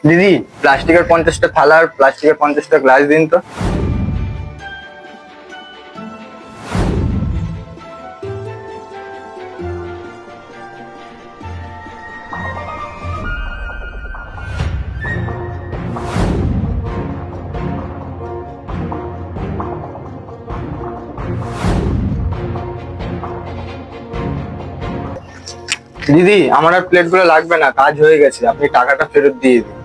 দিদি, প্লাস্টিকের 50টা থালা আর প্লাস্টিকের 50টা গ্লাস দিন তো। দিদি, আমার আর প্লেটগুলো লাগবে না, কাজ হয়ে গেছে, আপনি টাকাটা ফেরত দিয়ে দিন।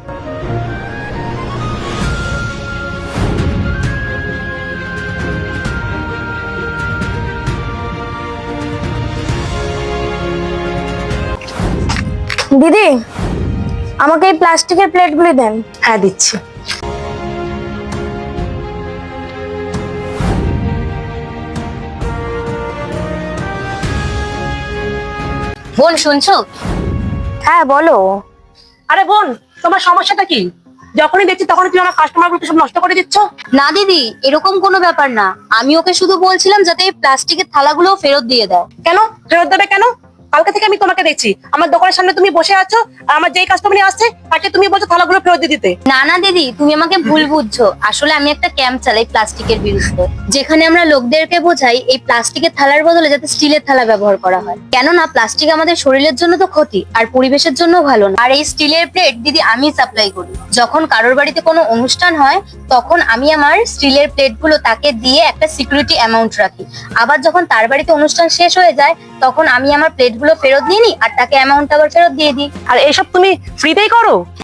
দিদি, আমাকে এই প্লাস্টিকের প্লেটগুলি দেন। হ্যাঁ দিচ্ছি। বোন শুনছো? হ্যাঁ বলো। আরে বোন, তোমার সমস্যাটা কি? যখনই দেখছি তখনই তুমি আমার কাস্টমার গুলোকে সব নষ্ট করে দিচ্ছ। না দিদি, এরকম কোনো ব্যাপার না। আমি ওকে শুধু বলছিলাম যাতে এই প্লাস্টিকের থালাগুলো ফেরত দিয়ে দেয়। কেন ফেরত দেবে কেন? কালকে থেকে আমি তোমাকে দেখছি আমার দোকানের সামনে তুমি বসে আছো, আর আমার যেই কাস্টমার আসছে তাকে তুমি বলছো থালাগুলো ফেরত দিয়ে দিতে। না না দিদি, তুমি আমাকে ভুল বুঝছো। আসলে আমি একটা ক্যাম্প চালাই প্লাস্টিকের বিরুদ্ধে, যেখানে আমরা লোকদেরকে বোঝাই এই প্লাস্টিকের থালার বদলে যাতে স্টিলের থালা ব্যবহার করা হয়। কেননা প্লাস্টিক আমাদের শরীরের জন্য তো ক্ষতি, আর পরিবেশের জন্য ভালো না। আর এই স্টিলের প্লেট দিদি আমি সাপ্লাই করি। যখন কারোর বাড়িতে কোনো অনুষ্ঠান হয় তখন আমি আমার স্টিলের প্লেটগুলো তাকে দিয়ে একটা সিকিউরিটি অ্যামাউন্ট রাখি। আবার যখন তার বাড়িতে অনুষ্ঠান শেষ হয়ে যায় তখন আমি আমার প্লেটগুলো ফেরত নিয়ে নিই আর তাকে অ্যামাউন্ট আবার ফেরত দিয়ে দিই। আর এসব তুমি ফ্রিতেই করো?